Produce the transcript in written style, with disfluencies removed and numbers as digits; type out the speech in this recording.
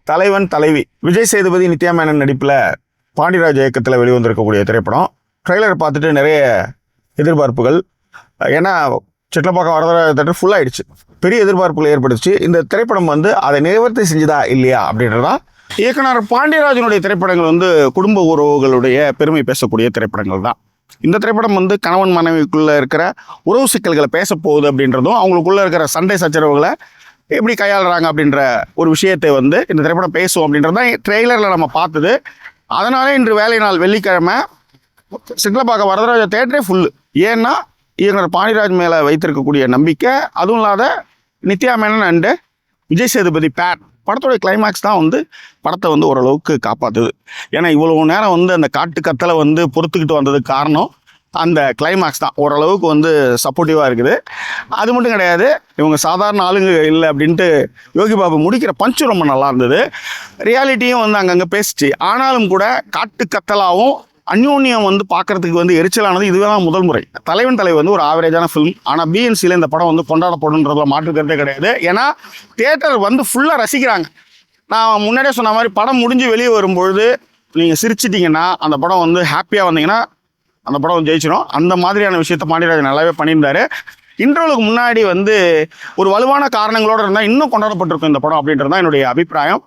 தலைவன் தலைவி விஜய் சேதுபதி நித்யா மேனன் நடிப்பில் பாண்டியராஜ் இயக்கத்தில் வெளிவந்திருக்கக்கூடிய திரைப்படம். ட்ரெய்லர் பார்த்துட்டு நிறைய எதிர்பார்ப்புகள். ஏன்னா சிட்லப்பாக்கம் வரதராஜ தேட்டர் ஃபுல் ஆயிடுச்சு. பெரிய எதிர்பார்ப்புகள் ஏற்படுச்சு. இந்த திரைப்படம் அதை நிவர்த்தி செஞ்சுதா இல்லையா அப்படின்றதான். இயக்குனர் பாண்டியராஜனுடைய திரைப்படங்கள் குடும்ப உறவுகளுடைய பெருமை பேசக்கூடிய திரைப்படங்கள் தான். இந்த திரைப்படம் கணவன் மனைவிக்குள்ளே இருக்கிற உறவு சிக்கல்களை பேச போகுது அப்படின்றதும், அவங்களுக்குள்ளே இருக்கிற சண்டை சச்சரவுகளை எப்படி கையாளுறாங்க அப்படின்ற ஒரு விஷயத்தை இந்த திரைப்படம் பேசும் அப்படின்றது தான் ட்ரெய்லரில் நம்ம பார்த்தது. அதனால இன்று வேலை நாள் வெள்ளிக்கிழமை சிட்லப்பாக்கம் வரதராஜ தேட்டரே ஃபுல்லு. ஏன்னா இயக்குனர் பாண்டியராஜ் மேலே வைத்திருக்கக்கூடிய நம்பிக்கை, அதுவும் இல்லாத நித்யா மேனன் அண்டு விஜய் சேதுபதி பேர் படத்தோடைய கிளைமேக்ஸ் தான் படத்தை ஓரளவுக்கு காப்பாற்றுது. ஏன்னா இவ்வளோ நேரம் அந்த காட்டு கத்தலை பொறுத்துக்கிட்டு வந்ததுக்கு காரணம் அந்த கிளைமேக்ஸ் தான். ஓரளவுக்கு சப்போர்ட்டிவாக இருக்குது. அது மட்டும் கிடையாது, இவங்க சாதாரண ஆளுங்க இல்லை அப்படின்ட்டு யோகி பாபு முடிக்கிற பஞ்சு ரொம்ப நல்லா இருந்தது. ரியாலிட்டியும் அங்கங்கே பேசிச்சு. ஆனாலும் கூட காட்டு கத்தலாகவும் அந்யோன்யம் பார்க்கறதுக்கு எரிச்சலானது இதுவே தான் முதல் முறை. தலைவன் தலைவி ஒரு ஆவரேஜான ஃபிலிம். ஆனால் பிஎன்சியில் இந்த படம் கொண்டாடப்படுன்றதுல மாற்றுக்கிறதே கிடையாது. ஏன்னா தியேட்டர் ஃபுல்லாக ரசிக்கிறாங்க. நான் முன்னாடியே சொன்ன மாதிரி படம் முடிஞ்சு வெளியே வரும்பொழுது நீங்கள் சிரிச்சிட்டிங்கன்னா, அந்த படம் ஹாப்பியாக வந்தீங்கன்னா அந்த படம் ஜெயிச்சிடும். அந்த மாதிரியான விஷயத்தை பாண்டியராஜன் நல்லாவே பண்ணியிருந்தாரு. இன்டர்வலுக்கு முன்னாடி ஒரு வலுவான காரணங்களோடு இருந்தால் இன்னும் கொண்டாடப்பட்டிருக்கும் இந்த படம் அப்படின்றது தான் என்னுடைய அபிப்பிராயம்.